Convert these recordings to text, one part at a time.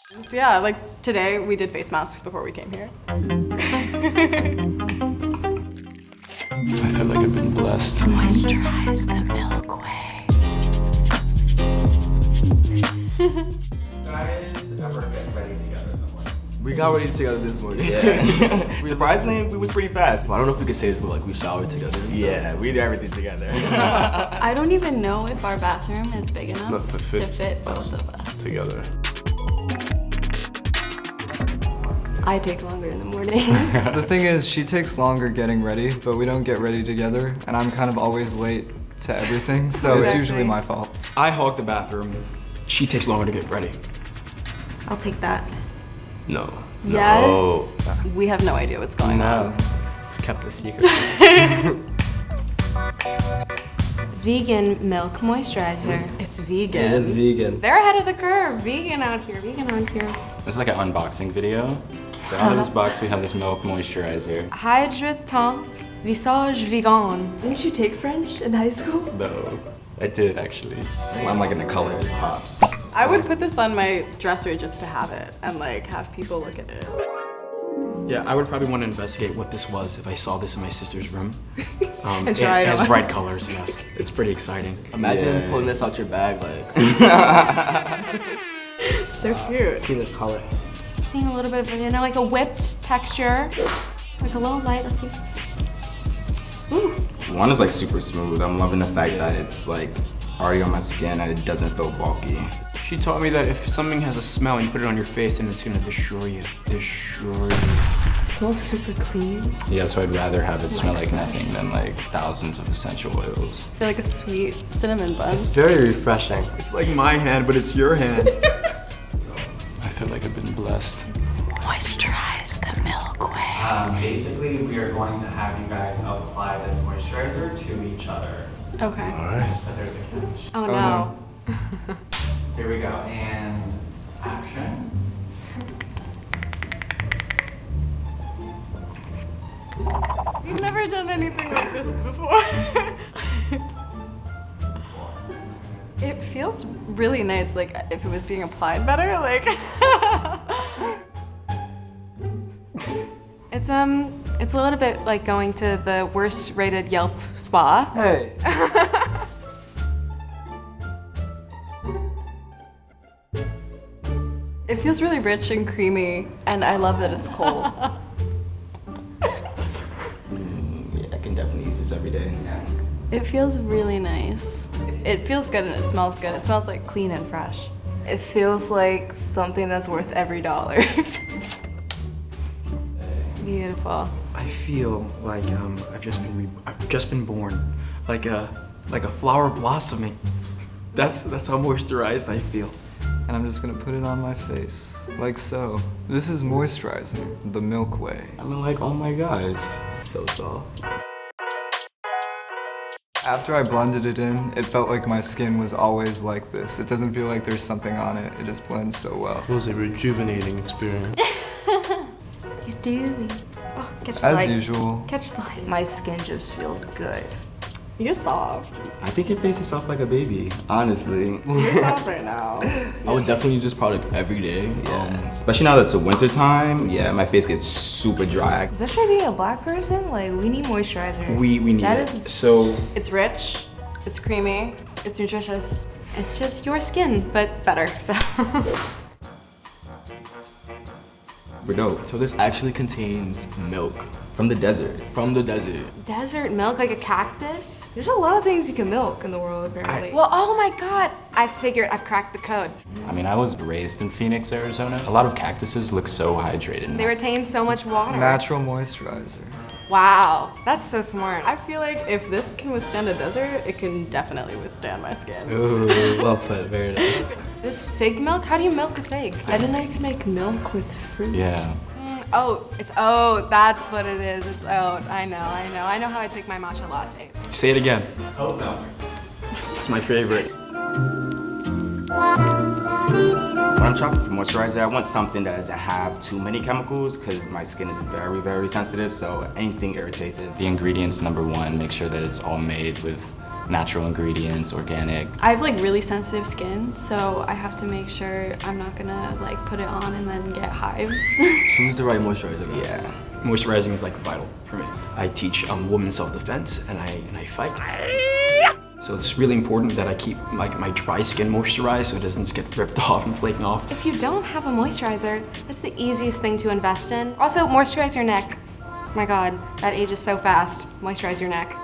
So yeah, like today we did face masks before we came here. I feel like I've been blessed. Moisturize the Milk Way. Guys ever get ready together in the morning? We got ready together this morning. Yeah. Surprisingly, we was pretty fast. Well, I don't know if we could say this, but like we showered together. Yeah, we did everything together. I don't even know if our bathroom is big enough to fit both of us. together. I take longer in the mornings. The thing is, she takes longer getting ready, but we don't get ready together, and I'm kind of always late to everything, so it's usually my fault. I hog the bathroom. She takes longer to get ready. I'll take that. No. Yes. We have no idea what's going on. It's kept a secret. Vegan Milk Moisturizer. It's vegan. It is vegan. They're ahead of the curve. Vegan out here, vegan out here. This is like an unboxing video. So out of this box we have this milk moisturizer. Hydrates visage vegan. Didn't you take French in high school? No, I did actually. I'm like in the color, it pops. I would put this on my dresser just to have it and like have people look at it. Yeah, I would probably want to investigate what this was if I saw this in my sister's room. And try it has on. bright colors, yes. It's pretty exciting. Imagine pulling this out your bag, like. So cute. See the color. Seeing a little bit of, you know, like a whipped texture. Like a little light, let's see. Ooh. One is like super smooth. I'm loving the fact that it's like already on my skin and it doesn't feel bulky. She taught me that if something has a smell and you put it on your face, then it's gonna destroy you. Destroy you. It smells super clean. Yeah, so I'd rather have it smell like nothing than like thousands of essential oils. I feel like a sweet cinnamon bun. It's very refreshing. It's like my hand, but it's your hand. I feel like I've been blessed. Moisturize the Milk Way. Basically, we are going to have you guys apply this moisturizer to each other. Okay. But there's a catch. Oh no. Here we go, and action. We've never done anything like this before. It feels really nice, like if it was being applied better, like. It's a little bit like going to the worst rated Yelp spa. Hey. It feels really rich and creamy, and I love that it's cold. Yeah, I can definitely use this every day. It feels really nice. It feels good and it smells good. It smells like clean and fresh. It feels like something that's worth every dollar. Beautiful. I feel like I've just been born, like a flower blossoming. That's how moisturized I feel. And I'm just gonna put it on my face, like so. This is moisturizing the Milk Way. I mean, like, oh my gosh, so soft. After I blended it in, it felt like my skin was always like this. It doesn't feel like there's something on it. It just blends so well. It was a rejuvenating experience. He's dewy. Oh, catch the light. As usual. Catch the light. My skin just feels good. You're soft. I think your face is soft like a baby, honestly. You're soft right now. I would definitely use this product every day. Especially now that it's a winter time, yeah, my face gets super dry. Especially being a black person, like we need moisturizer. We need That it. is- So It's rich, it's creamy, it's nutritious. It's just your skin, but better, so. We're dope. So this actually contains milk From the desert. from the desert. Desert milk, like a cactus? There's a lot of things you can milk in the world, apparently. Well, oh my God. I figured I've cracked the code. I mean, I was raised in Phoenix, Arizona. A lot of cactuses look so hydrated. They retain so much water. Natural moisturizer. Wow, that's so smart. I feel like if this can withstand a desert, it can definitely withstand my skin. Ooh, well put, very nice. This fig milk? How do you milk a fig? I didn't know you could make milk with fruit. Yeah. Oh, it's oat. That's what it is. It's oat. I know how I take my matcha lattes. say it again. Oat milk. It's my favorite. When I'm shopping for moisturizer, I want something that doesn't have too many chemicals because my skin is very, very sensitive, so anything irritates it. The ingredients, number one, make sure that it's all made with natural ingredients, organic. I have like really sensitive skin, so I have to make sure I'm not gonna like put it on and then get hives. Choose the right moisturizer, guys. Yeah. Moisturizing is like vital for me. I teach women self-defense and I fight. So it's really important that I keep like my dry skin moisturized so it doesn't just get ripped off and flaking off. If you don't have a moisturizer, that's the easiest thing to invest in. Also, moisturize your neck. My God, that ages so fast. Moisturize your neck.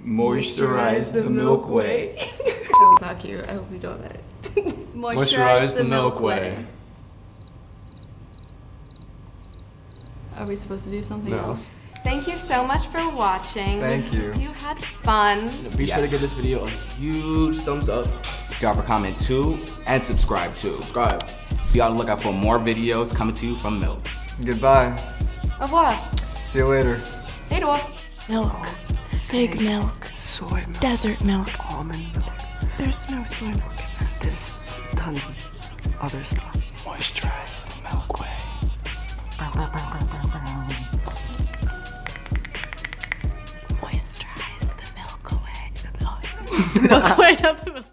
Moisturize the Milk Way. That was not cute. I hope you don't let it. Moisturize the Milk Way. Are we supposed to do something else? Thank you so much for watching. Thank you. You had fun. Be sure to give this video a huge thumbs up. Drop a comment too, and subscribe too. Subscribe. Be on the lookout for more videos coming to you from Milk. Goodbye. Au revoir. See you later. Hey, door. Milk, fig milk, soy milk, desert milk, almond milk. There's no soy milk in this. There's tons of other stuff. Moisturize the Milk Way. Moisturize the milk away. The milk away, not the milk.